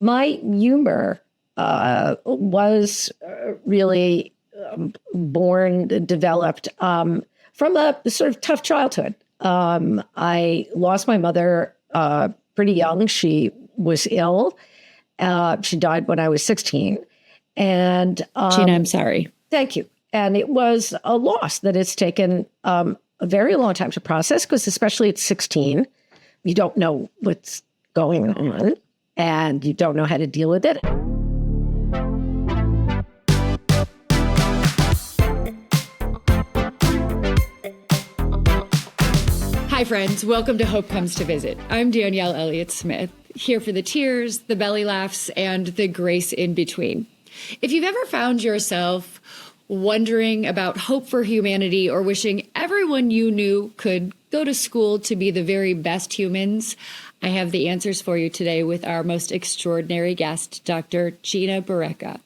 My humor was really developed from a sort of tough childhood. I lost my mother pretty young. She was ill. She died when I was 16. And Gina, I'm sorry. Thank you. And it was a loss that it's taken a very long time to process, because especially at 16, you don't know what's going on and you don't know how to deal with it. Hi, friends. Welcome to Hope Comes to Visit. I'm Danielle Elliott-Smith, here for the tears, the belly laughs, and the grace in between. If you've ever found yourself wondering about hope for humanity or wishing everyone you knew could go to school to be the very best humans, I have the answers for you today with our most extraordinary guest, Dr. Gina Barreca.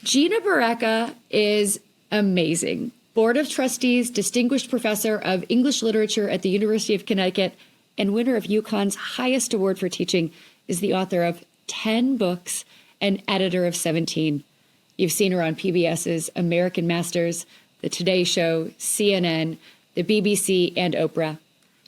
Gina Barreca is amazing. Board of Trustees, Distinguished Professor of English Literature at the University of Connecticut, and winner of UConn's highest award for teaching, is the author of 10 books and editor of 17. You've seen her on PBS's American Masters, The Today Show, CNN, the BBC, and Oprah.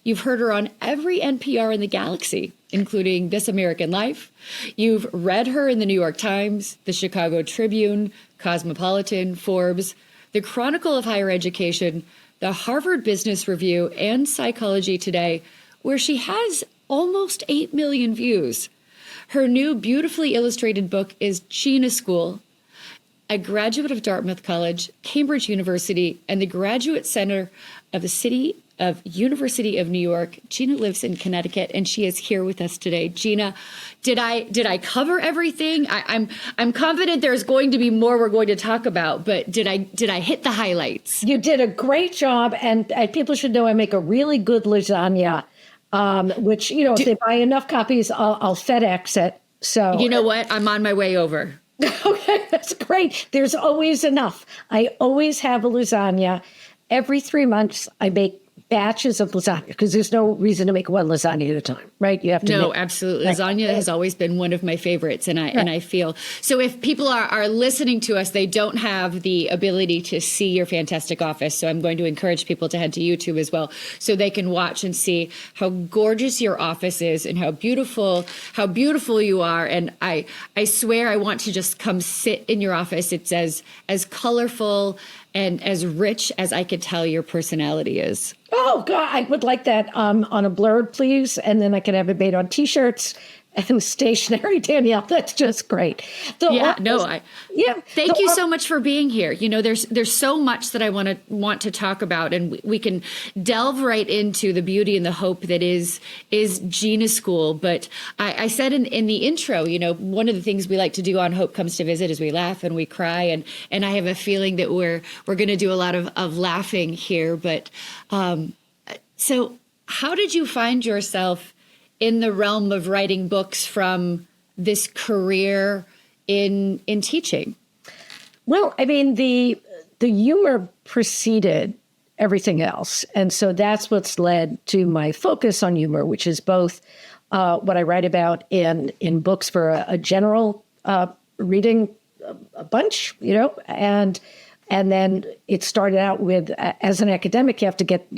You've heard her on every NPR in the galaxy, including This American Life. You've read her in the New York Times, the Chicago Tribune, Cosmopolitan, Forbes, the Chronicle of Higher Education, the Harvard Business Review, and Psychology Today, where she has almost 8 million views. Her new beautifully illustrated book is Gina School. A graduate of Dartmouth College, Cambridge University, and the Graduate Center of the University of New York. Gina lives in Connecticut, and she is here with us today. Gina, did I cover everything? I'm confident there's going to be more we're going to talk about, but did I hit the highlights? You did a great job, and people should know I make a really good lasagna, which, if they buy enough copies, I'll FedEx it. So you know what? I'm on my way over. Okay, that's great. There's always enough. I always have a lasagna. Every 3 months, I make batches of lasagna, because there's no reason to make one lasagna at a time, right? You have to. Absolutely. Lasagna has always been one of my favorites, and I feel so. If people are listening to us, they don't have the ability to see your fantastic office. So I'm going to encourage people to head to YouTube as well, so they can watch and see how gorgeous your office is and how beautiful you are. And I swear I want to just come sit in your office. It's as colorful and as rich as I could tell your personality is. Oh, God, I would like that on a blurb, please. And then I can have it made on T-shirts and stationery. Danielle, that's just great. Thank you so much for being here. There's so much that I want to talk about, and we can delve right into the beauty and the hope that is Gina School. But I said in the intro, one of the things we like to do on Hope Comes to Visit is we laugh and we cry, and I have a feeling that we're going to do a lot of laughing here. But so how did you find yourself in the realm of writing books from this career in teaching? Well, I mean, the humor preceded everything else. And so that's what's led to my focus on humor, which is both what I write about in books for a general reading a bunch, and then it started out with, as an academic, you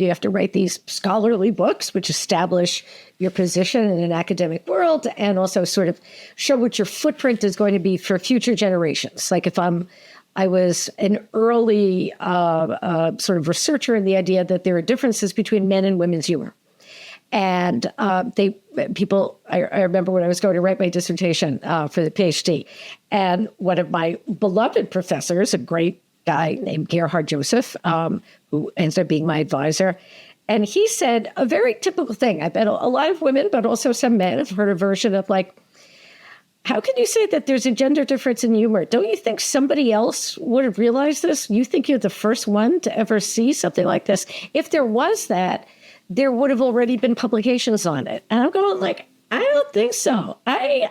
have to write these scholarly books, which establish your position in an academic world, and also sort of show what your footprint is going to be for future generations. Like if I was an early sort of researcher in the idea that there are differences between men and women's humor. And I remember when I was going to write my dissertation for the PhD, and one of my beloved professors, a great guy named Gerhard Joseph, who ends up being my advisor. And he said a very typical thing. I bet a lot of women, but also some men, have heard a version of like, how can you say that there's a gender difference in humor? Don't you think somebody else would have realized this? You think you're the first one to ever see something like this? If there was that, there would have already been publications on it. And I'm going like, I don't think so. I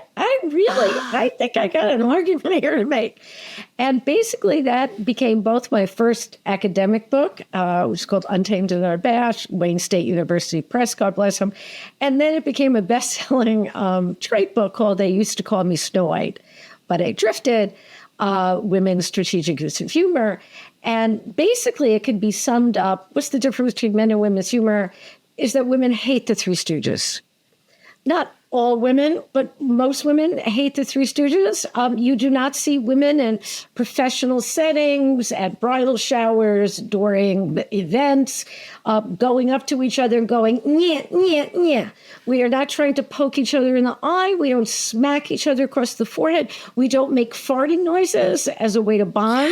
think I got an argument here to make. And basically that became both my first academic book, which is called Untamed and Unabashed, Wayne State University Press, God bless them. And then it became a best-selling trait book called They Used to Call Me Snow White, But I Drifted, Women's Strategic Use of Humor. And basically it could be summed up, what's the difference between men and women's humor, is that women hate the Three Stooges. Not all women, but most women hate the Three Stooges. You do not see women in professional settings, at bridal showers, during events, going up to each other and going, "Nyeh, nyeh, nyeh." We are not trying to poke each other in the eye. We don't smack each other across the forehead. We don't make farting noises as a way to bond,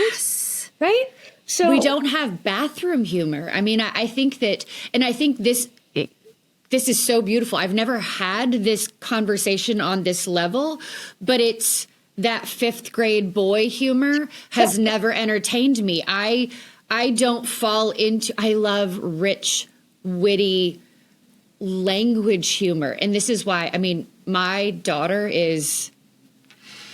right? So we don't have bathroom humor. I mean, I think that, and I think this is so beautiful. I've never had this conversation on this level, but it's that fifth grade boy humor has never entertained me. I don't fall into, I love rich, witty language humor. And this is why, I mean, my daughter is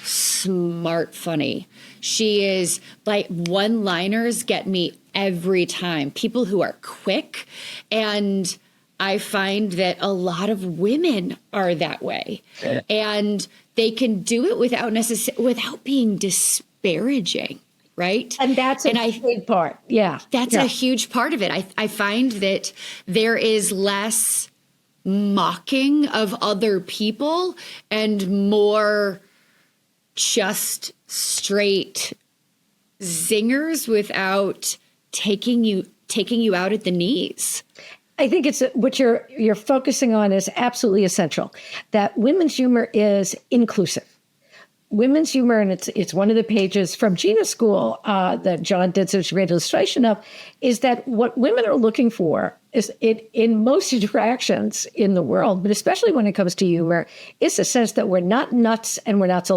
smart funny. She is like, one-liners get me every time. People who are quick, and I find that a lot of women are that way, and they can do it without being disparaging, right? And that's a big part. Yeah. That's a huge part of it. I find that there is less mocking of other people and more just straight zingers without taking you out at the knees. I think it's what you're focusing on is absolutely essential. That women's humor is inclusive. Women's humor, and it's one of the pages from Gina School that John did such a great illustration of, is that what women are looking for is in most interactions in the world, but especially when it comes to humor, is a sense that we're not nuts and we're not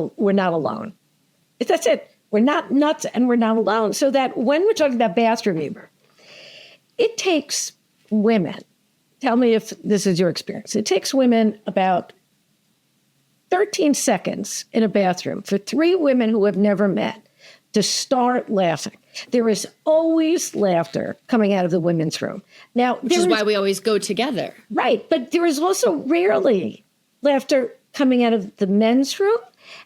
alone. That's it. We're not nuts and we're not alone. So that when we're talking about bathroom humor, it takes women, tell me if this is your experience, it takes women about 13 seconds in a bathroom for three women who have never met to start laughing. There is always laughter coming out of the women's room. Now, which is why we always go together. Right. But there is also rarely laughter coming out of the men's room.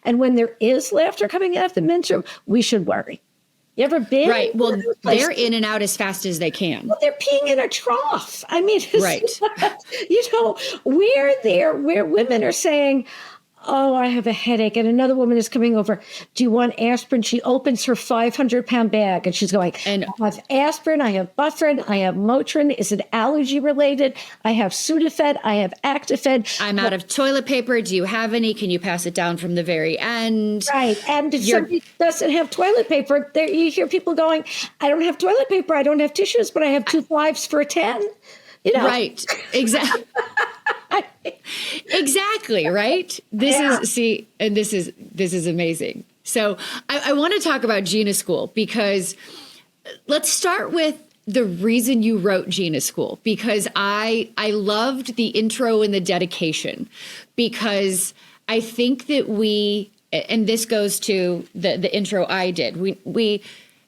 And when there is laughter coming out of the men's room, we should worry. You ever been? Right. Well, they're in and out as fast as they can. Well, they're peeing in a trough. I mean, right. We're there where women are saying, "Oh, I have a headache." And another woman is coming over. "Do you want aspirin?" She opens her 500-pound bag and she's going, "I have aspirin, I have Bufferin, I have Motrin. Is it allergy related? I have Sudafed, I have Actifed. I'm out of toilet paper. Do you have any? Can you pass it down from the very end?" Right. And if somebody doesn't have toilet paper, there you hear people going, "I don't have toilet paper, I don't have tissues, but I have 2 fives for a 10. Right. Exactly. Exactly. Right. This is amazing. So I want to talk about Gina School, because let's start with the reason you wrote Gina School, because I loved the intro and the dedication, because I think that and this goes to the intro I did,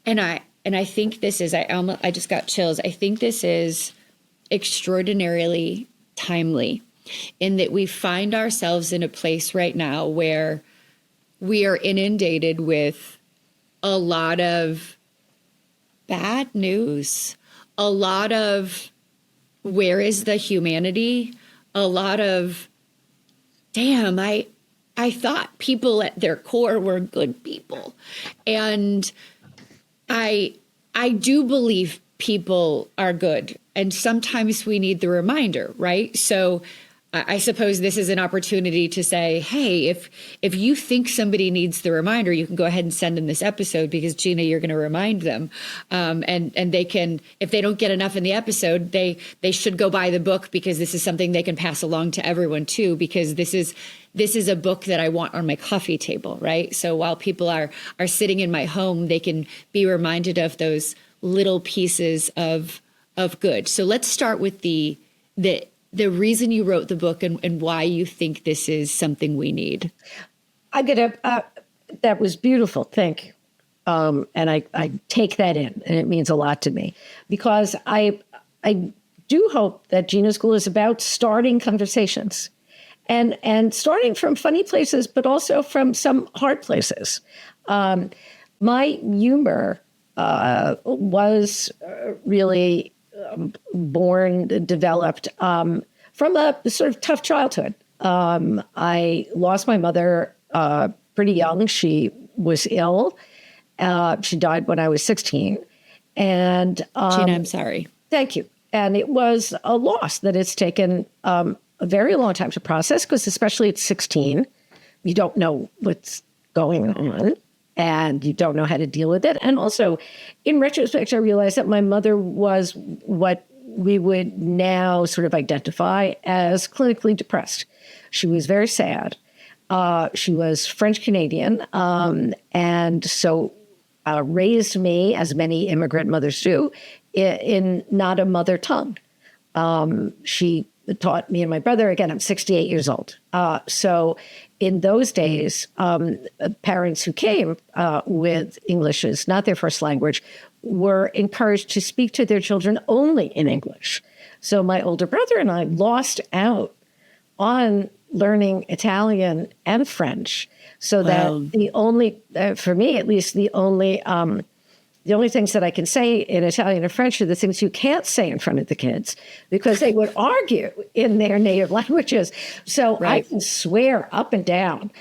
and I think this is, I just got chills. I think this is extraordinarily timely, in that we find ourselves in a place right now where we are inundated with a lot of bad news, a lot of where is the humanity, a lot of, damn, I thought people at their core were good people. And I do believe people are good. And sometimes we need the reminder, right? So I suppose this is an opportunity to say, hey, if you think somebody needs the reminder, you can go ahead and send them this episode, because Gina, you're going to remind them. And they can, if they don't get enough in the episode, they should go buy the book, because this is something they can pass along to everyone too, because this is a book that I want on my coffee table, right? So while people are sitting in my home, they can be reminded of those little pieces of good. So let's start with the the reason you wrote the book and why you think this is something we need. That was beautiful. Thank you. And I take that in, and it means a lot to me, because I do hope that Gina School is about starting conversations and starting from funny places, but also from some hard places. My humor was really developed from a sort of tough childhood. I lost my mother pretty young. She was ill. She died when I was 16. And Gina, I'm sorry. Thank you. And it was a loss that it's taken a very long time to process, because especially at 16, you don't know what's going on and you don't know how to deal with it. And also, in retrospect, I realized that my mother was what we would now sort of identify as clinically depressed. She was very sad. She was French Canadian, and so raised me, as many immigrant mothers do, in not a mother tongue. She taught me and my brother, again, I'm 68 years old. So in those days, parents who came with English as not their first language were encouraged to speak to their children only in English. So my older brother and I lost out on learning Italian and French. So that the only, for me at least, the only things that I can say in Italian and French are the things you can't say in front of the kids, because they would argue in their native languages. So I can swear up and down,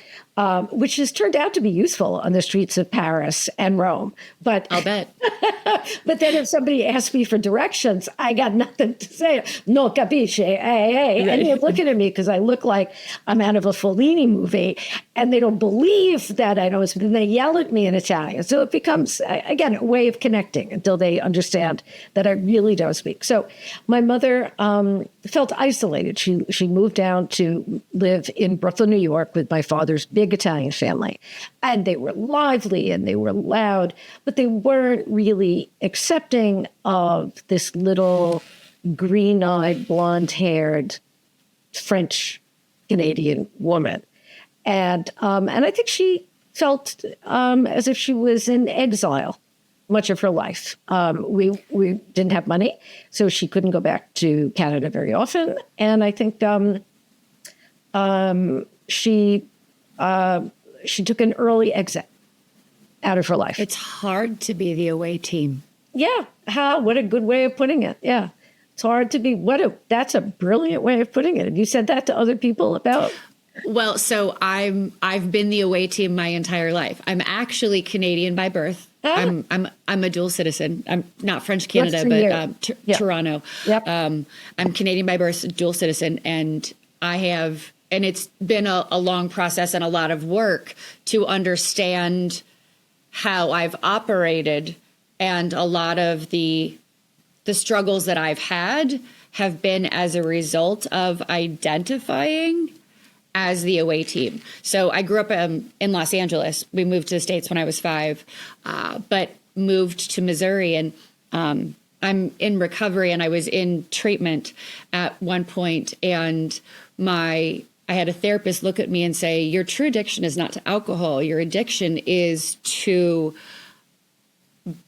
which has turned out to be useful on the streets of Paris and Rome. But I'll bet. But then if somebody asks me for directions, I got nothing to say. No capisce, hey. And they're looking at me because I look like I'm out of a Fellini movie, and they don't believe that I don't speak. And they yell at me in Italian. So it becomes, again, a way of connecting until they understand that I really don't speak. So my mother felt isolated. She moved down to live in Brooklyn, New York, with my father's big Italian family. And they were lively and they were loud, but they weren't really accepting of this little green-eyed, blonde-haired French Canadian woman. And I think she felt as if she was in exile much of her life. We didn't have money, so she couldn't go back to Canada very often. And I think she took an early exit out of her life. It's hard to be the away team. Yeah. What a good way of putting it. Yeah. It's hard to be. That's a brilliant way of putting it. Have you said that to other people about? Well, so I've been the away team my entire life. I'm actually Canadian by birth. I'm a dual citizen. I'm not French Canada, but Toronto. Yep. I'm Canadian by birth, dual citizen, and it's been a long process and a lot of work to understand how I've operated, and a lot of the struggles that I've had have been as a result of identifying as the away team. So I grew up in Los Angeles. We moved to the States when I was 5, but moved to Missouri, and I'm in recovery, and I was in treatment at one point, and I had a therapist look at me and say, your true addiction is not to alcohol. Your addiction is to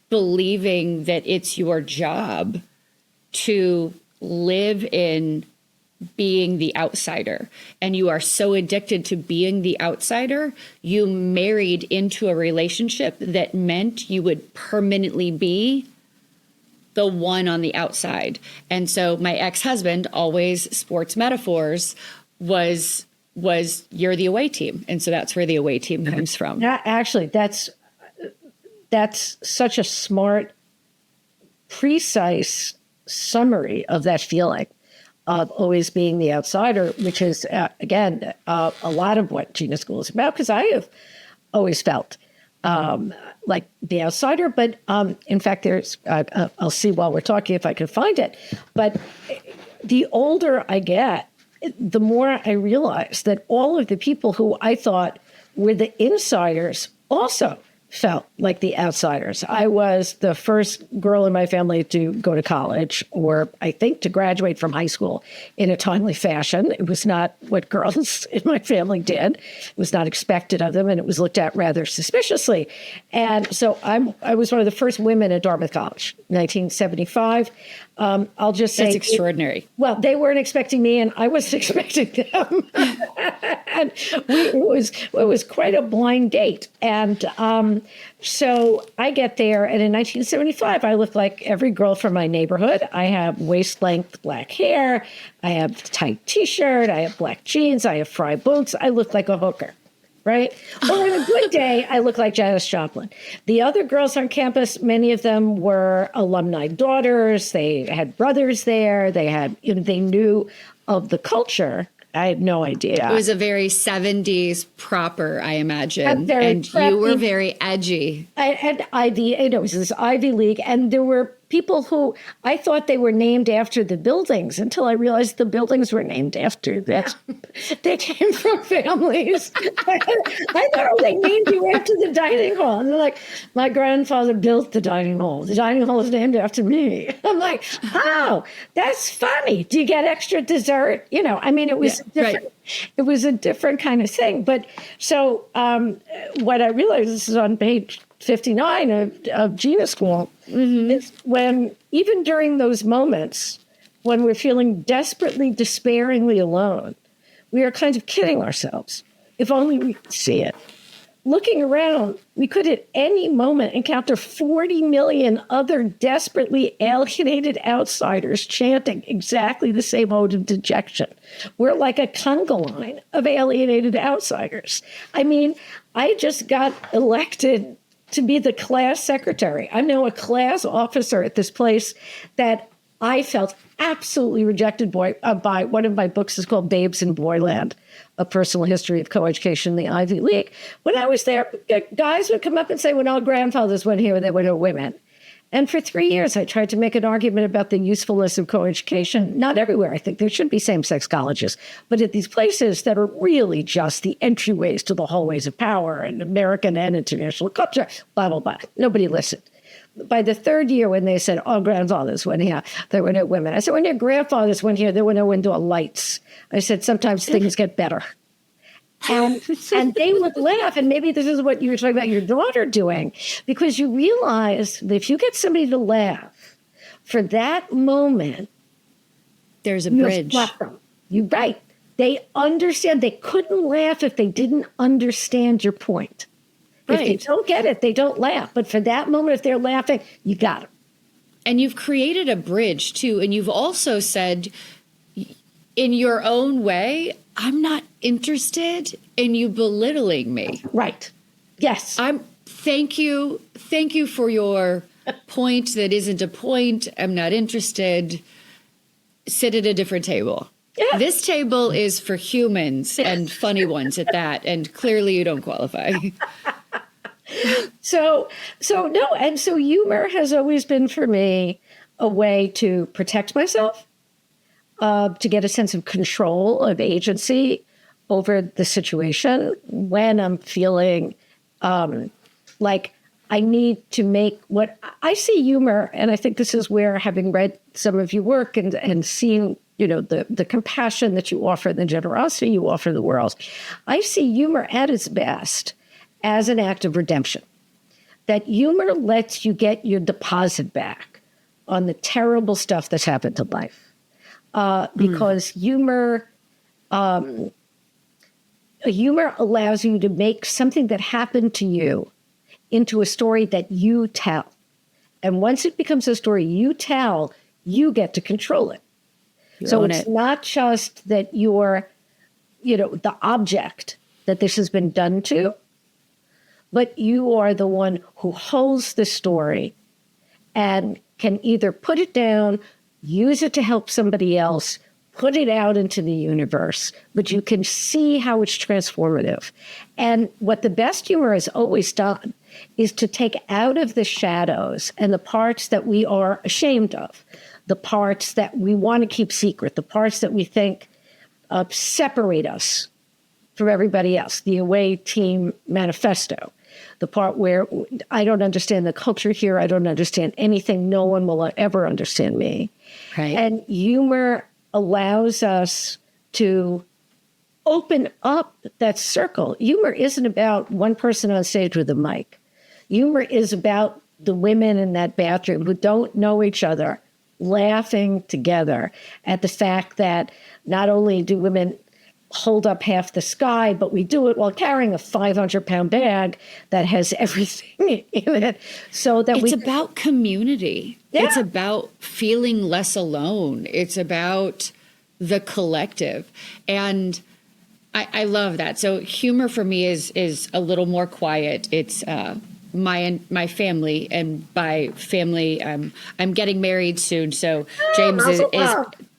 believing that it's your job to live in being the outsider. And you are so addicted to being the outsider, you married into a relationship that meant you would permanently be the one on the outside. And so my ex-husband, always sports metaphors, was you're the away team. And so that's where the away team comes from. Actually, that's such a smart, precise summary of that feeling of always being the outsider, which is, again, a lot of what Gina School is about, because I have always felt like the outsider. But in fact, I'll see while we're talking if I can find it. But the older I get, the more I realize that all of the people who I thought were the insiders also felt like the outsiders. I was the first girl in my family to go to college, or I think to graduate from high school in a timely fashion. It was not what girls in my family did. It was not expected of them, and it was looked at rather suspiciously. And so I was one of the first women at Dartmouth College, 1975. I'll just say that's extraordinary. Well, they weren't expecting me, and I wasn't expecting them. And it was quite a blind date. And so I get there, and in 1975, I look like every girl from my neighborhood. I have waist-length black hair. I have tight T-shirt. I have black jeans. I have fry boots. I look like a hooker. Right? Or on a good day, I look like Janis Joplin. The other girls on campus, many of them were alumni daughters. They had brothers there. They knew of the culture. I had no idea. It was a very 70s proper, I imagine. And preppy. You were very edgy. And it was this Ivy League, and there were people who I thought they were named after the buildings until I realized the buildings were named after that. They came from families. I thought, they named you after the dining hall. And they're like, my grandfather built the dining hall. The dining hall is named after me. I'm like, oh, that's funny. Do you get extra dessert? It was different. Right. It was a different kind of thing. But so what I realized, this is on page 59 of Gina School, is when, even during those moments when we're feeling desperately, despairingly alone, we are kind of kidding ourselves. If only we could see it. Looking around, we could at any moment encounter 40 million other desperately alienated outsiders chanting exactly the same ode of dejection. We're like a conga line of alienated outsiders. I just got elected to be the class secretary. I'm now a class officer at this place that I felt absolutely rejected by. One of my books is called Babes in Boyland, A Personal History of Coeducation in the Ivy League. When I was there, guys would come up and say, when our grandfathers went here, there were no women. And for 3 years, I tried to make an argument about the usefulness of coeducation. Not everywhere. I think there should be same-sex colleges. But at these places that are really just the entryways to the hallways of power and American and international culture, blah, blah, blah. Nobody listened. By the third year, when they said, our grandfathers went here, there were no women. I said, when your grandfathers went here, there were no indoor lights. I said, sometimes things get better. And they would laugh. And maybe this is what you were talking about your daughter doing, because you realize that if you get somebody to laugh for that moment, there's a bridge. You're right. They understand. They couldn't laugh if they didn't understand your point. Right. If they don't get it, they don't laugh. But for that moment, if they're laughing, you got them. And you've created a bridge, too. And you've also said, in your own way, I'm not interested in you belittling me. Right. Yes. Thank you. Thank you for your point that isn't a point. I'm not interested. Sit at a different table. Yeah. This table is for humans and funny ones at that. And clearly you don't qualify. So humor has always been for me a way to protect myself, to get a sense of control, of agency over the situation when I'm feeling like I need to make what I see humor. And I think this is where, having read some of your work and seeing, the compassion that you offer, the generosity you offer the world, I see humor at its best as an act of redemption. That humor lets you get your deposit back on the terrible stuff that's happened in life. Because humor allows you to make something that happened to you into a story that you tell. And once it becomes a story you tell, you get to control it. So it's not just that you're, the object that this has been done to, but you are the one who holds the story and can either put it down, use it to help somebody else, put it out into the universe, but you can see how it's transformative. And what the best humor has always done is to take out of the shadows and the parts that we are ashamed of, the parts that we want to keep secret, the parts that we think separate us from everybody else, the away team manifesto. the part where I don't understand the culture here. I don't understand anything. No one will ever understand me. Right. And humor allows us to open up that circle. Humor isn't about one person on stage with a mic. Humor is about the women in that bathroom who don't know each other, laughing together at the fact that not only do women hold up half the sky, but we do it while carrying a 500-pound bag that has everything in it. So that it's about community. Yeah. It's about feeling less alone. It's about the collective. And I love that. So humor for me is a little more quiet. It's my family, and by family, I'm getting married soon. So James is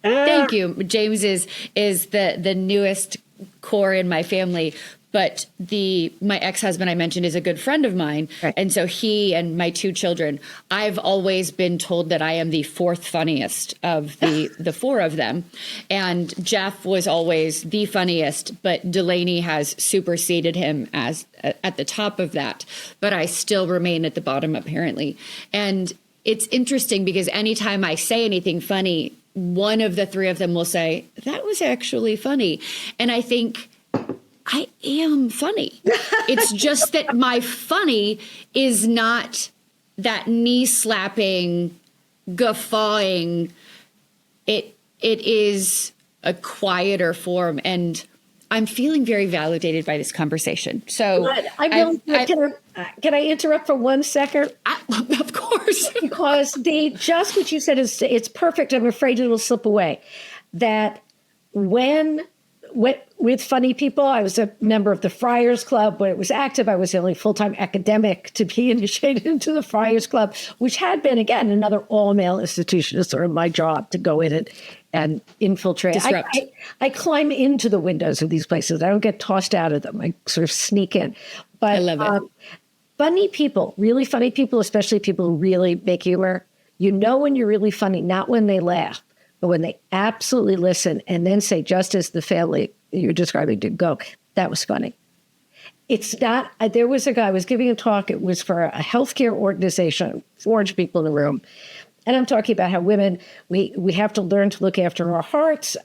thank you. James is the newest core in my family. But my ex-husband I mentioned is a good friend of mine. Right. And so he and my two children, I've always been told that I am the fourth funniest of the four of them. And Jeff was always the funniest, but Delaney has superseded him as at the top of that. But I still remain at the bottom, apparently. And it's interesting because anytime I say anything funny, one of the three of them will say, that was actually funny. And I think, I am funny. It's just that my funny is not that knee slapping, guffawing. It is a quieter form, and I'm feeling very validated by this conversation. So can I interrupt for 1 second? Of course. Because just what you said it's perfect. I'm afraid it will slip away. That with funny people, I was a member of the Friars Club. When it was active, I was the only full-time academic to be initiated into the Friars Club, which had been, again, another all-male institution. It's sort of my job to go in it and infiltrate. Disrupt. I climb into the windows of these places. I don't get tossed out of them. I sort of sneak in. But I love it. Funny people, really funny people, especially people who really make humor, you know when you're really funny, not when they laugh, but when they absolutely listen and then say, just as the family you're describing did go, that was funny. It's not, there was a guy, I was giving a talk, it was for a healthcare organization, 400 people in the room. And I'm talking about how women, we have to learn to look after our hearts,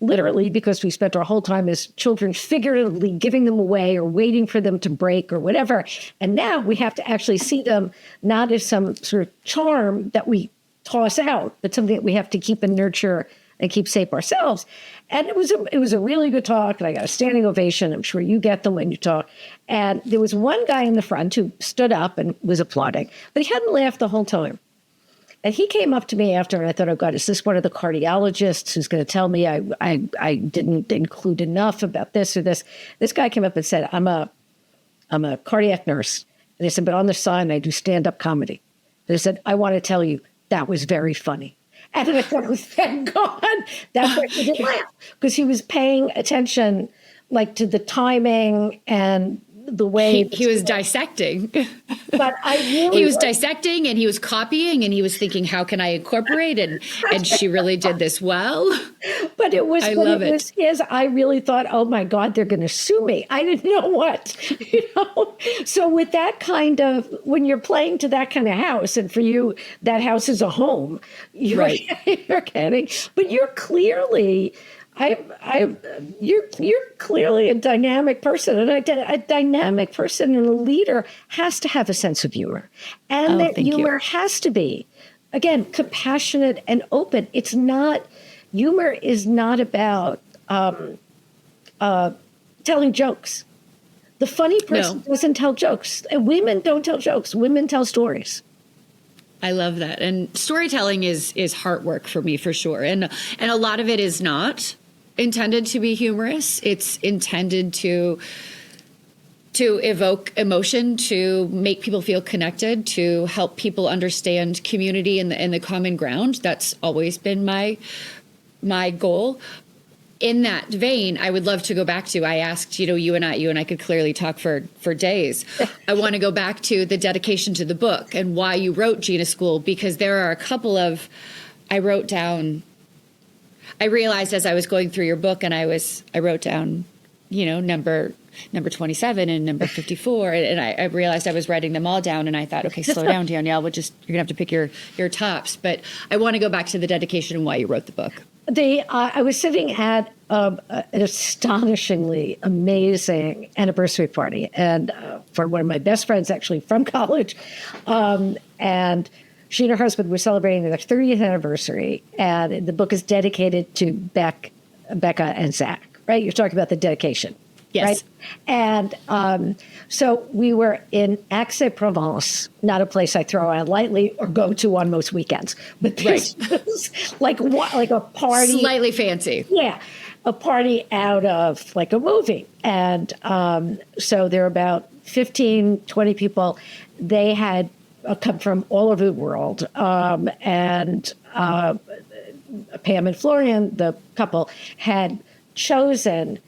literally, because we spent our whole time as children figuratively giving them away or waiting for them to break or whatever. And now we have to actually see them not as some sort of charm that we toss out, but something that we have to keep and nurture and keep safe ourselves. And it was a really good talk, and I got a standing ovation. I'm sure you get them when you talk. And there was one guy in the front who stood up and was applauding, but he hadn't laughed the whole time. And he came up to me after, and I thought, oh God, is this one of the cardiologists who's going to tell me I didn't include enough about this or this? This guy came up and said, I'm a cardiac nurse. And they said, but on the side, I do stand-up comedy. They said, I want to tell you, that was very funny. And I thought, oh, thank God, that's why he didn't laugh, because he was paying attention, like, to the timing and the way he was dissecting. But he was dissecting, and he was copying, and he was thinking, how can I incorporate? And she really did this well. But it was, I really thought, oh my God, they're going to sue me. I didn't know what, So with that kind of, when you're playing to that kind of house, and for you, that house is a home, you're getting, but you're clearly, you're clearly a dynamic person, and a dynamic person and a leader has to have a sense of humor, and that humor has to be, again, compassionate and open. It's not, humor is not about telling jokes. The funny person doesn't tell jokes, and women don't tell jokes. Women tell stories. I love that, and storytelling is heart work for me, for sure, and a lot of it is not intended to be humorous. It's intended to evoke emotion, to make people feel connected, to help people understand community and the common ground. That's always been my goal. In that vein, I would love to go back to, I asked, you and I could clearly talk for days. I want to go back to the dedication to the book and why you wrote Gina School, because there are a couple of, I realized as I was going through your book, and I wrote down number 27 and number 54. And I realized I was writing them all down, and I thought, okay, slow down, Danielle. You're gonna have to pick your tops. But I want to go back to the dedication and why you wrote the book. I was sitting at an astonishingly amazing anniversary party, and for one of my best friends, actually from college, and she and her husband were celebrating their 30th anniversary, and the book is dedicated to Becca and Zach. Right, you're talking about the dedication. Yes. Right? And so we were in Aix-en-Provence, not a place I throw out lightly or go to on most weekends. But this was like a party. Slightly fancy. Yeah, a party out of like a movie. And so there were about 15, 20 people. They had come from all over the world. And Pam and Florian, the couple, had chosen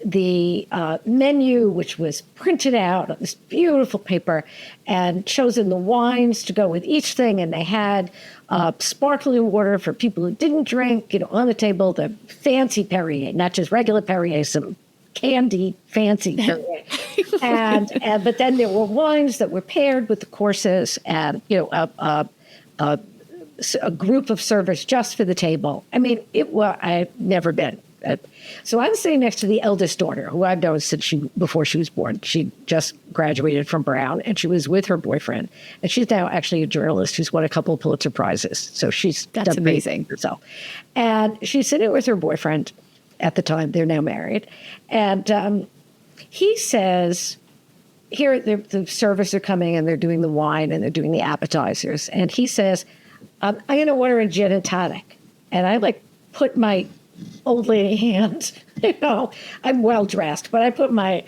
the menu, which was printed out on this beautiful paper, and chosen the wines to go with each thing. And they had sparkling water for people who didn't drink, on the table, the fancy Perrier, not just regular Perrier, some candy fancy Perrier. But then there were wines that were paired with the courses, and a group of servers just for the table. I mean, I've never been. So I'm sitting next to the eldest daughter, who I've known before she was born. She just graduated from Brown, and she was with her boyfriend. And she's now actually a journalist who's won a couple of Pulitzer Prizes. So that's amazing. herself. And she's sitting with her boyfriend at the time. They're now married. And he says, here, the servers are coming, and they're doing the wine, and they're doing the appetizers. And he says, I'm going to order a gin and tonic. And I put my old lady hand, I'm well dressed, but I put my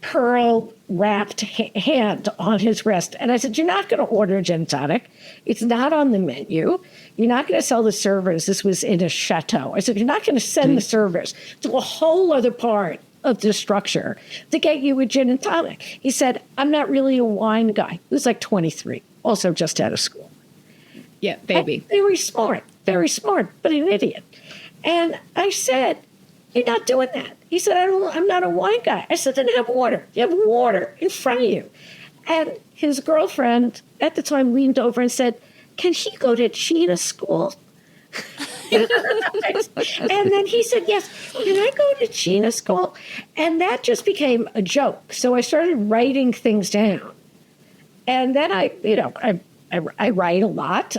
pearl wrapped hand on his wrist. And I said, you're not going to order a gin and tonic. It's not on the menu. You're not going to sell the servers. This was in a chateau. I said, you're not going to send the servers to a whole other part of the structure to get you a gin and tonic. He said, I'm not really a wine guy. He was 23, also just out of school. Yeah, baby. Very smart, but an idiot. And I said, you're not doing that. He said, I'm not a wine guy. I said, then have water. You have water in front of you. And his girlfriend at the time leaned over and said, can he go to Gina School? And then he said, yes, can I go to Gina School? And that just became a joke. So I started writing things down. And then I write a lot,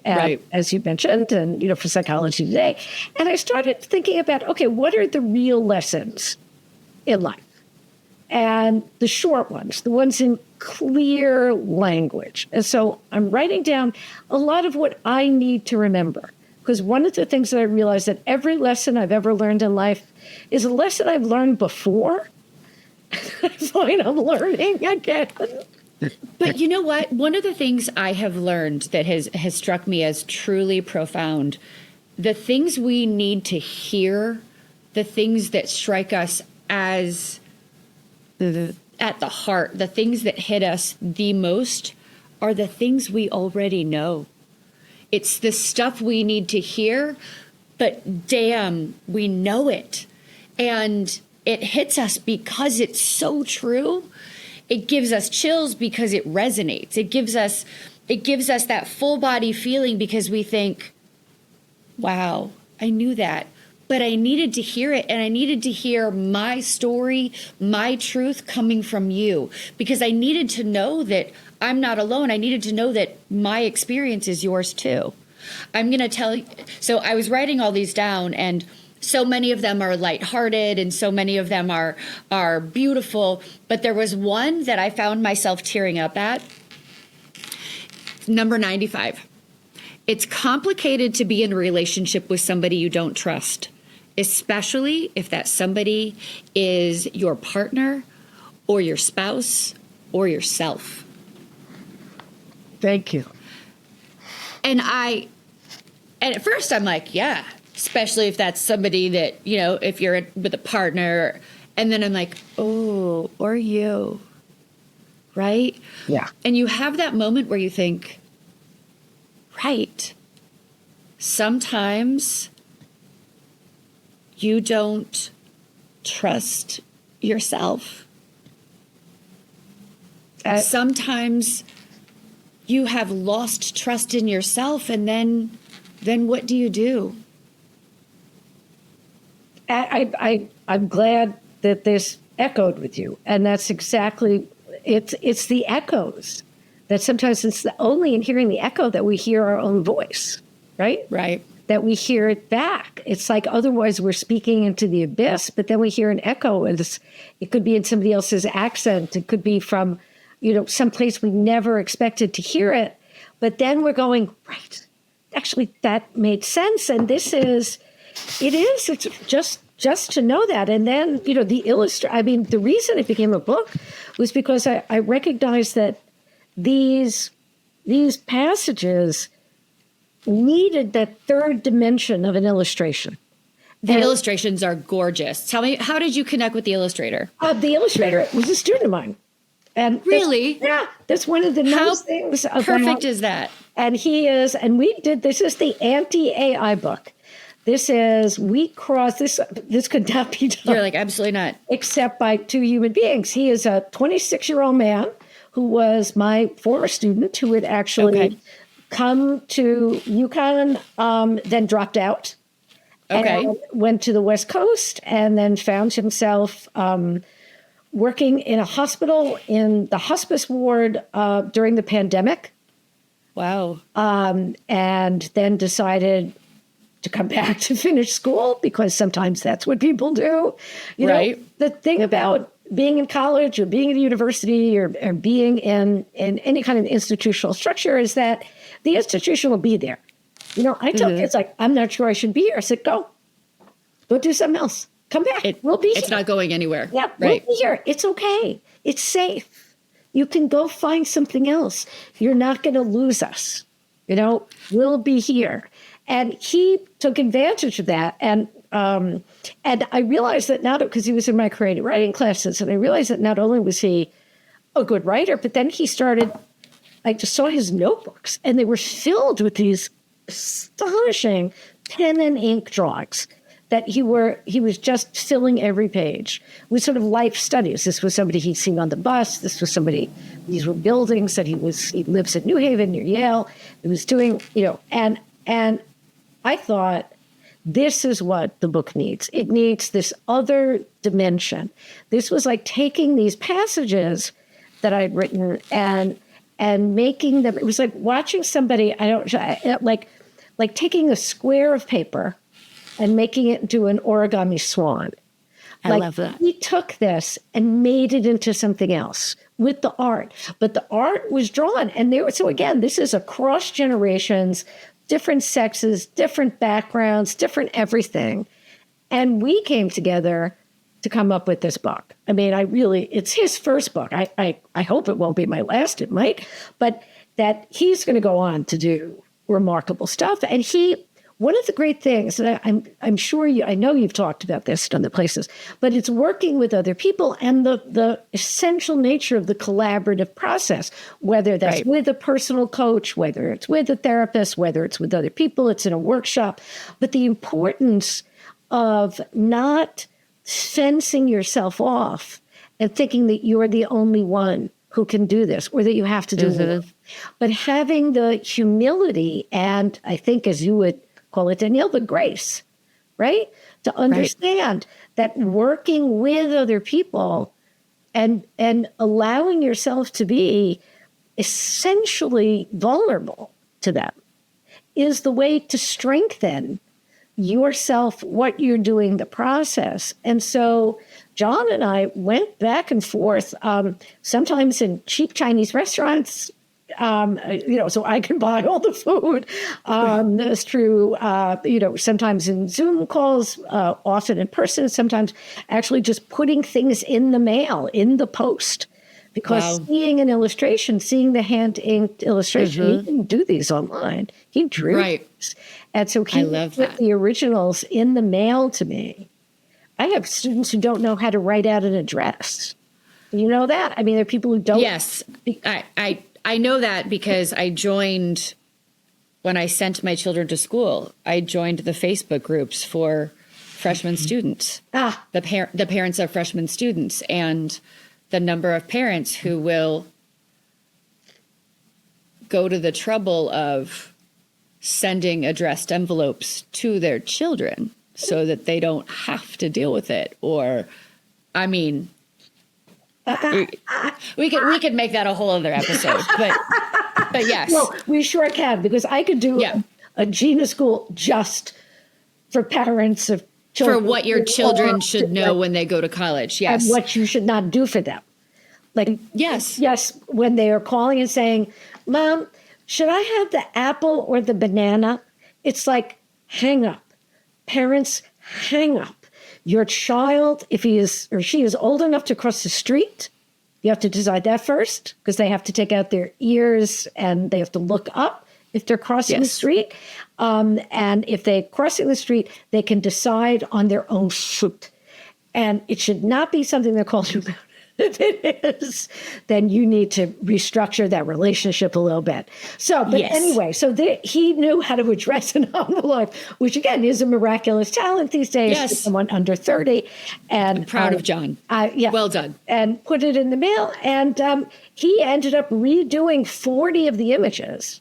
as you mentioned, and, for Psychology Today. And I started thinking about, okay, what are the real lessons in life? And the short ones, the ones in clear language. And so I'm writing down a lot of what I need to remember. Because one of the things that I realized that every lesson I've ever learned in life is a lesson I've learned before. I find I'm learning again. But you know what? One of the things I have learned that has struck me as truly profound, the things we need to hear, the things that strike us as at the heart, the things that hit us the most are the things we already know. It's the stuff we need to hear, but damn, we know it. And it hits us because it's so true. It gives us chills because it resonates. It gives us that full body feeling because we think, wow, I knew that, but I needed to hear it. And I needed to hear my story, my truth coming from you, because I needed to know that I'm not alone. I needed to know that my experience is yours too. I'm going to tell you. So I was writing all these down, and so many of them are lighthearted and so many of them are beautiful. But there was one that I found myself tearing up at. Number 95. It's complicated to be in a relationship with somebody you don't trust, especially if that somebody is your partner or your spouse or yourself. Thank you. And at first I'm like, yeah, especially if that's somebody that, if you're with a partner. And then I'm like, oh, or you, right? Yeah. And you have that moment where you think, right, sometimes you don't trust yourself. Sometimes you have lost trust in yourself, and then what do you do? I'm glad that this echoed with you, and that's exactly it's the echoes that sometimes it's only in hearing the echo that we hear our own voice, right? Right. That we hear it back. It's like otherwise we're speaking into the abyss, but then we hear an echo, and it could be in somebody else's accent. It could be from, someplace we never expected to hear it. But then we're going, right, actually that made sense. And it's just to know that. And then, the reason it became a book was because I recognized that these passages needed that third dimension of an illustration. The illustrations are gorgeous. Tell me, how did you connect with the illustrator? The illustrator was a student of mine. And really? That's one of the nice things. How perfect is that? And he is, and this is the anti-AI book. This could not be done. You're like, absolutely not. Except by two human beings. He is a 26-year-old man who was my former student who had actually come to UConn, then dropped out. Okay. And went to the West Coast and then found himself working in a hospital in the hospice ward during the pandemic. Wow. And then decided to come back to finish school because sometimes that's what people do. The thing about being in college or being at a university or being in any kind of institutional structure is that the institution will be there. I tell kids, like, I'm not sure I should be here. I said, go do something else. Come back. We'll be here. It's not going anywhere. Yeah, right. We'll be here. It's okay. It's safe. You can go find something else. You're not going to lose us. We'll be here. And he took advantage of that. And I realized that because he was in my creative writing classes, and I realized that not only was he a good writer, but then he started, I just saw his notebooks, and they were filled with these astonishing pen and ink drawings that he was just filling every page with sort of life studies. This was somebody he'd seen on the bus. This was these were buildings that he lives in New Haven near Yale. He was doing, and I thought, this is what the book needs. It needs this other dimension. This was like taking these passages that I'd written and making them, it was like watching somebody, like taking a square of paper and making it into an origami swan. I love that. He took this and made it into something else with the art. But the art was drawn. And so again, this is across generations, different sexes, different backgrounds, different everything. And we came together to come up with this book. I mean, it's his first book. I hope it won't be my last. It might. But that he's going to go on to do remarkable stuff. And one of the great things, and I'm sure I know you've talked about this in other places, but it's working with other people and the essential nature of the collaborative process, whether that's with a personal coach, whether it's with a therapist, whether it's with other people, it's in a workshop, but the importance of not fencing yourself off and thinking that you're the only one who can do this or that you have to do it, but having the humility and I think, as you would call it, Danielle, the grace, right? To understand that working with other people and allowing yourself to be essentially vulnerable to them is the way to strengthen yourself, what you're doing, the process. And so John and I went back and forth, sometimes in cheap Chinese restaurants, so I can buy all the food. That's true. Sometimes in Zoom calls, often in person, sometimes actually just putting things in the mail, in the post. Because seeing an illustration, seeing the hand-inked illustration, he didn't do these online. He drew these. And so he put the originals in the mail to me. I have students who don't know how to write out an address. You know that? I mean, there are people who don't. Yes, I know that because I joined, when I sent my children to school, I joined the Facebook groups for freshman students, Ah, the parents of freshman students, and the number of parents who will go to the trouble of sending addressed envelopes to their children so that they don't have to deal with it. Or, I mean, we could make that a whole other episode, but yes. well, we sure can, because I could do a Gina School just for parents of children. For what your children should know when they go to college. Yes. And what you should not do for them. Like, yes, when they are calling and saying, Mom, should I have the apple or the banana? It's like, hang up. Parents, hang up. Your child, if he is or she is old enough to cross the street, you have to decide that first, because they have to take out their ears and they have to look up if they're crossing the street. And if they're crossing the street, they can decide on their own foot. And it should not be something they're called you about. If it is, then you need to restructure that relationship a little bit. So, but anyway, so he knew how to address an envelope, which again is a miraculous talent these days for someone under 30. And I'm proud of John. Well done. And put it in the mail. And he ended up redoing 40 of the images.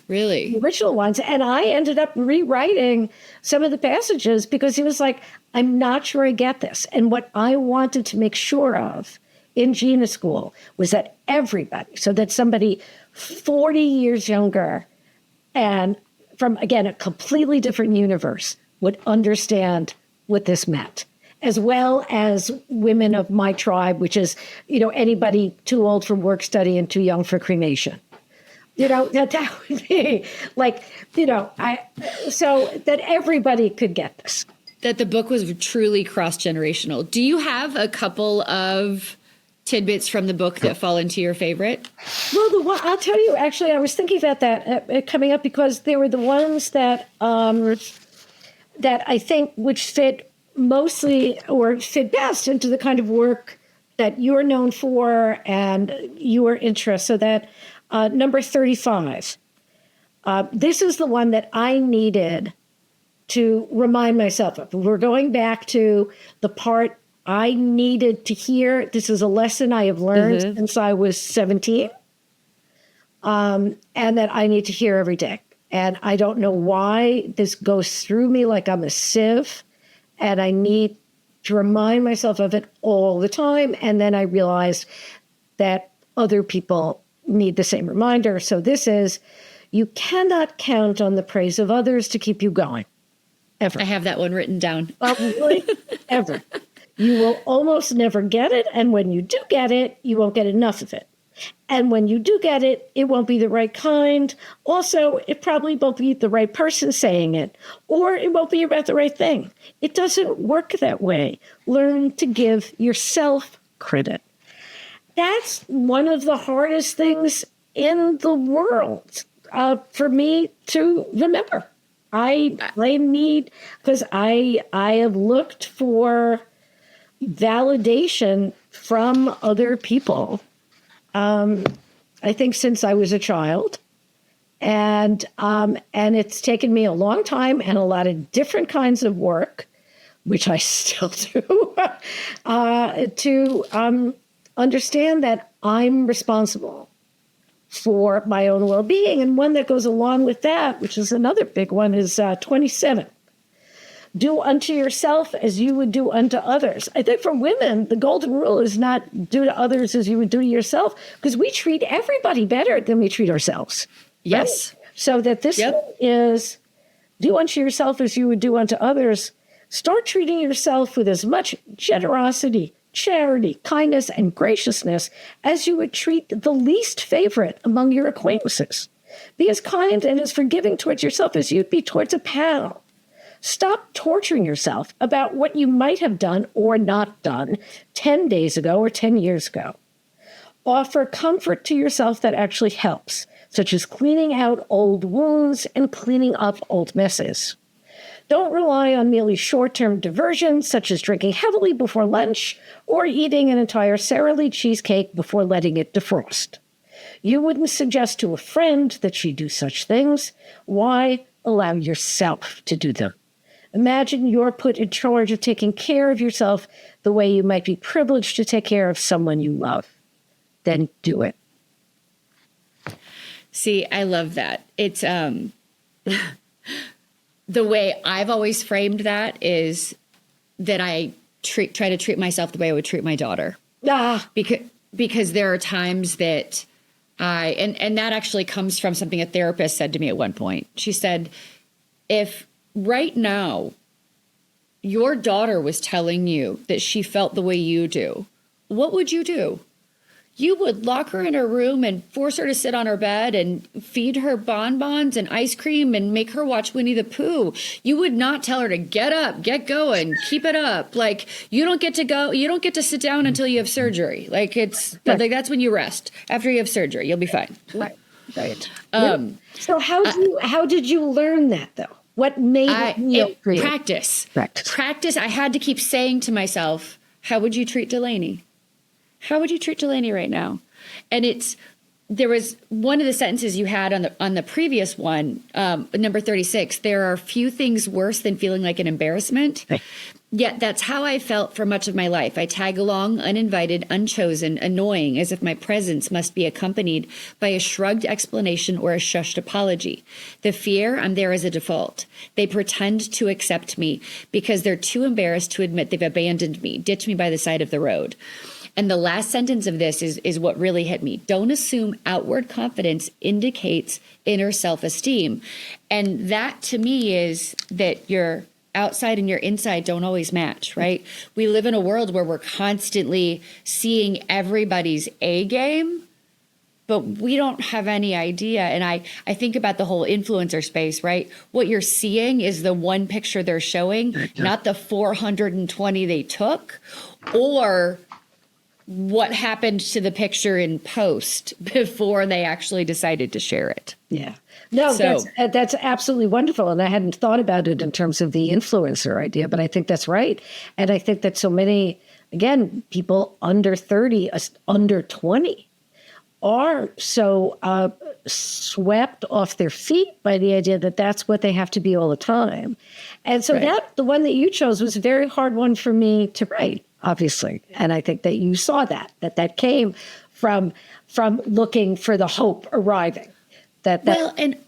Really? The original ones. And I ended up rewriting some of the passages because he was like, I'm not sure I get this. And what I wanted to make sure of in Gina School was that everybody, so that somebody 40 years younger and from, again, a completely different universe would understand what this meant, as well as women of my tribe, which is, anybody too old for work study and too young for cremation. That would be like, so that everybody could get this. That the book was truly cross-generational. Do you have a couple of tidbits from the book that fall into your favorite? Well, I'll tell you, actually, I was thinking about that coming up, because they were the ones that that I think which fit mostly or fit best into the kind of work that you're known for and your interests. So that number 35, this is the one that I needed to remind myself of. We're going back to the part I needed to hear. This is a lesson I have learned since I was 17, and that I need to hear every day. And I don't know why this goes through me like I'm a sieve, and I need to remind myself of it all the time. And then I realized that other people need the same reminder. So this is, you cannot count on the praise of others to keep you going. Ever. I have that one written down. Really? Ever. You will almost never get it. And when you do get it, you won't get enough of it. And when you do get it, it won't be the right kind. Also, it probably won't be the right person saying it, or it won't be about the right thing. It doesn't work that way. Learn to give yourself credit. That's one of the hardest things in the world for me to remember. I need, because I have looked for validation from other people, I think since I was a child. And it's taken me a long time and a lot of different kinds of work, which I still do, to understand that I'm responsible for my own well-being. And one that goes along with that, which is another big one, is 27. Do unto yourself as you would do unto others. I think for women, the golden rule is not do to others as you would do to yourself, because we treat everybody better than we treat ourselves. Yes. Right? So that this is do unto yourself as you would do unto others. Start treating yourself with as much generosity, charity, kindness, and graciousness as you would treat the least favorite among your acquaintances. Be as kind and as forgiving towards yourself as you'd be towards a pal. Stop torturing yourself about what you might have done or not done 10 days ago or 10 years ago. Offer comfort to yourself that actually helps, such as cleaning out old wounds and cleaning up old messes. Don't rely on merely short-term diversions, such as drinking heavily before lunch or eating an entire Sara Lee cheesecake before letting it defrost. You wouldn't suggest to a friend that she do such things. Why allow yourself to do them? Imagine you're put in charge of taking care of yourself the way you might be privileged to take care of someone you love. Then do it. See, I love that. It's the way I've always framed that is that I try to treat myself the way I would treat my daughter. Because there are times that and that actually comes from something a therapist said to me at one point. She said, if right now your daughter was telling you that she felt the way you do, what would you do? You would lock her in her room and force her to sit on her bed and feed her bonbons and ice cream and make her watch Winnie the Pooh. You would not tell her to get up, get going, keep it up. Like, you don't get to go, you don't get to sit down until you have surgery. Like, like that's when you rest. After you have surgery, you'll be fine. Right. So how did you learn that, though? What made it real? Practice. I had to keep saying to myself, how would you treat Delaney? How would you treat Delaney right now? And there was one of the sentences you had on the previous one, number 36. There are few things worse than feeling like an embarrassment. Hey. Yet that's how I felt for much of my life. I tag along, uninvited, unchosen, annoying, as if my presence must be accompanied by a shrugged explanation or a shushed apology. The fear, I'm there as a default. They pretend to accept me because they're too embarrassed to admit they've abandoned me, ditched me by the side of the road. And the last sentence of this is what really hit me. Don't assume outward confidence indicates inner self-esteem. And that to me is that your outside and your inside don't always match, right? We live in a world where we're constantly seeing everybody's A game, but we don't have any idea. And I think about the whole influencer space, right? What you're seeing is the one picture they're showing, not the 420 they took, or what happened to the picture in post before they actually decided to share it. Yeah. No, that's absolutely wonderful. And I hadn't thought about it in terms of the influencer idea, but I think that's right. And I think that so many, again, people under 30, under 20 are so swept off their feet by the idea that that's what they have to be all the time. And so the one that you chose was a very hard one for me to write, obviously. And I think that you saw that came from looking for the hope arriving. Well, and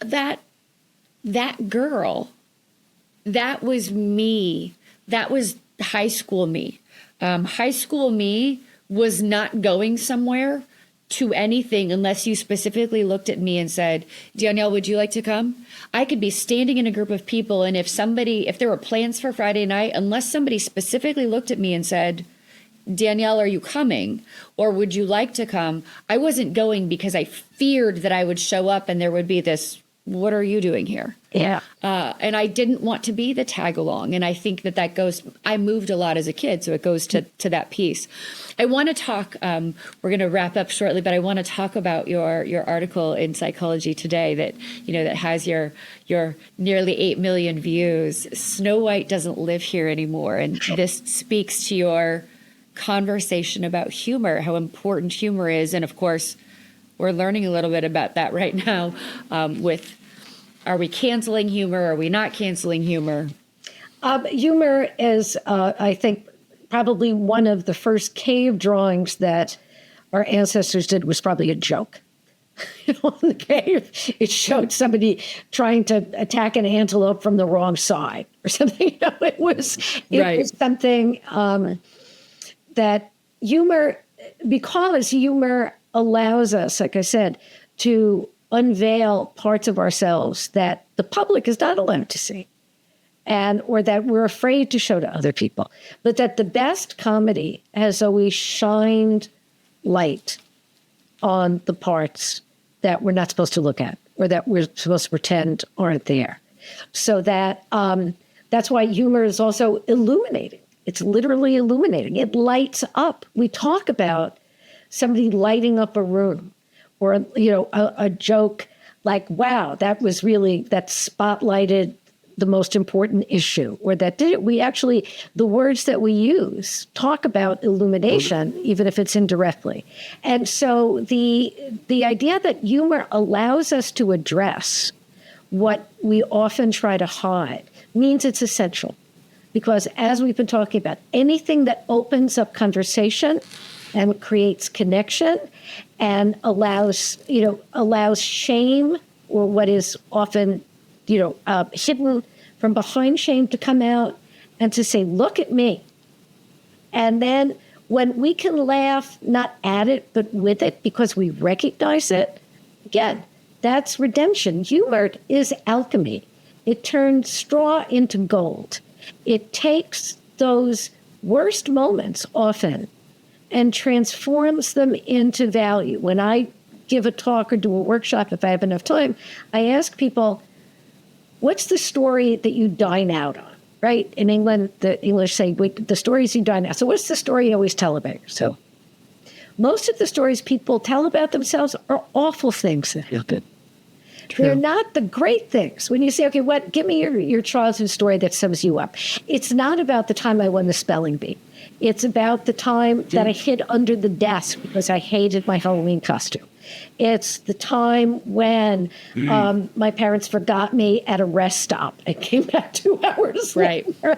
that girl, that was me. That was high school me. High school me was not going somewhere to anything unless you specifically looked at me and said, Danielle, would you like to come? I could be standing in a group of people, and if there were plans for Friday night, unless somebody specifically looked at me and said, Danielle, are you coming? Or would you like to come? I wasn't going because I feared that I would show up and there would be this, what are you doing here? Yeah. And I didn't want to be the tag along. And I think that goes, I moved a lot as a kid, so it goes to that piece. I want to talk, we're going to wrap up shortly, but I want to talk about your article in Psychology Today that has your nearly 8 million views. Snow White doesn't live here anymore. And this speaks to your conversation about humor, how important humor is. And of course, we're learning a little bit about that right now with, are we canceling humor? Are we not canceling humor? Humor is, I think, probably one of the first cave drawings that our ancestors did was probably a joke. In the cave, it showed somebody trying to attack an antelope from the wrong side or something. It was something that humor, because humor allows us, like I said, to unveil parts of ourselves that the public is not allowed to see, or that we're afraid to show to other people. But that the best comedy has always shined light on the parts that we're not supposed to look at, or that we're supposed to pretend aren't there. So that's why humor is also illuminating. It's literally illuminating. It lights up. We talk about somebody lighting up a room, or a joke like, wow, that spotlighted the most important issue, or the words that we use talk about illumination, even if it's indirectly. And so the idea that humor allows us to address what we often try to hide, means it's essential. Because as we've been talking about, anything that opens up conversation and creates connection and allows shame, or what is often, hidden from behind shame, to come out and to say, look at me. And then when we can laugh, not at it, but with it, because we recognize it, again, that's redemption. Humor is alchemy. It turns straw into gold. It takes those worst moments often and transforms them into value. When I give a talk or do a workshop, if I have enough time, I ask people, what's the story that you dine out on? Right? In England, the English say, the stories you dine out. So what's the story you always tell about yourself? Most of the stories people tell about themselves are awful things that happen. They're not the great things. When you say, okay, give me your childhood story that sums you up. It's not about the time I won the spelling bee. It's about the time that I hid under the desk because I hated my Halloween costume. It's the time when my parents forgot me at a rest stop and came back 2 hours later.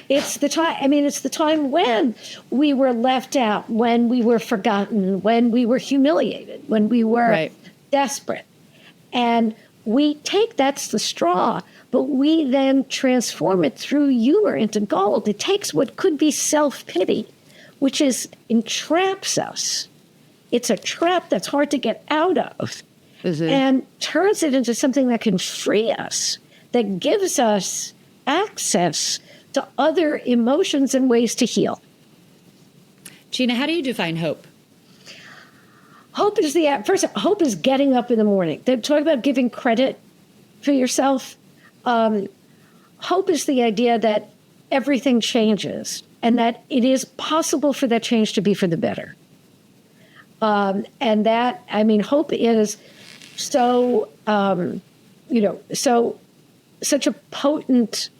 It's the time when we were left out, when we were forgotten, when we were humiliated, when we were desperate. And we take, that's the straw, but we then transform it through humor into gold. It takes what could be self-pity, which entraps us. It's a trap that's hard to get out of, and turns it into something that can free us, that gives us access to other emotions and ways to heal. Gina, how do you define hope? Hope is hope is getting up in the morning. They talk about giving credit for yourself. Hope is the idea that everything changes and that it is possible for that change to be for the better. And that, hope is so, such a potent,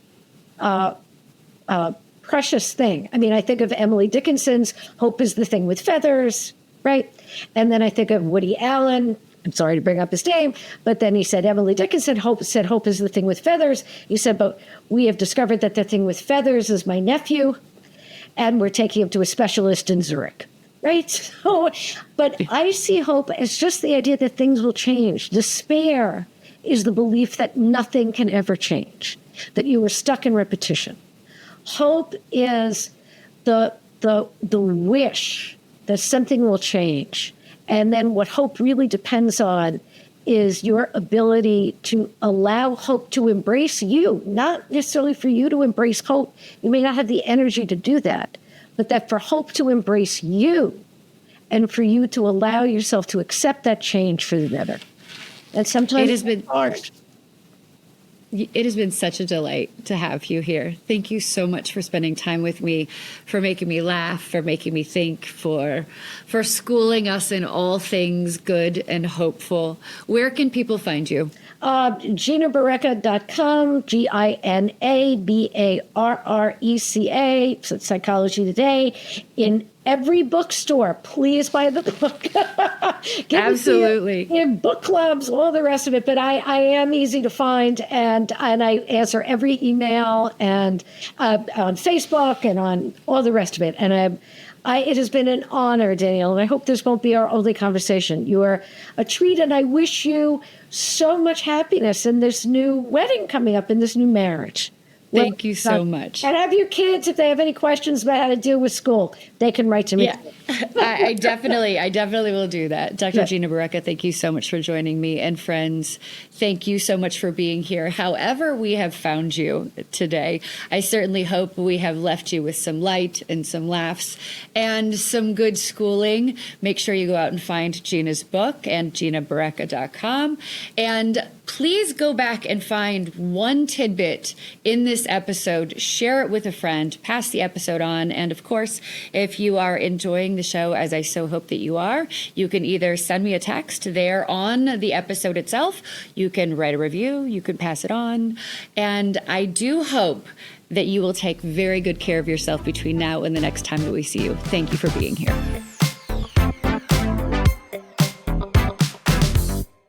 precious thing. I think of Emily Dickinson's Hope is the Thing with Feathers, right? And then I think of Woody Allen. I'm sorry to bring up his name, but then he said, Emily Dickinson said, hope is the thing with feathers. He said, but we have discovered that the thing with feathers is my nephew, and we're taking him to a specialist in Zurich. Right? So, but I see hope as just the idea that things will change. Despair is the belief that nothing can ever change, that you are stuck in repetition. Hope is the wish that something will change. And then what hope really depends on is your ability to allow hope to embrace you, not necessarily for you to embrace hope. You may not have the energy to do that, but that for hope to embrace you and for you to allow yourself to accept that change for the better. And sometimes it has been hard. It has been such a delight to have you here. Thank you so much for spending time with me, for making me laugh, for making me think, for schooling us in all things good and hopeful. Where can people find you? GinaBarreca.com, GinaBarreca, so Psychology Today, in every bookstore. Please buy the book. Absolutely. In book clubs, all the rest of it. But I am easy to find, and I answer every email and on Facebook and on all the rest of it. And it has been an honor, Danielle, and I hope this won't be our only conversation. You are a treat, and I wish you so much happiness in this new wedding coming up, in this new marriage. Thank you so much. And have your kids, if they have any questions about how to deal with school, they can write to me. Yeah, I definitely will do that. Dr. Gina Barreca, thank you so much for joining me. And friends, thank you so much for being here. However we have found you today, I certainly hope we have left you with some light and some laughs and some good schooling. Make sure you go out and find Gina's book and GinaBarreca.com. And please go back and find one tidbit in this episode, share it with a friend, pass the episode on. And of course, if you are enjoying the show, as I so hope that you are, you can either send me a text there on the episode itself, you can write a review, you can pass it on. And I do hope that you will take very good care of yourself between now and the next time that we see you. Thank you for being here.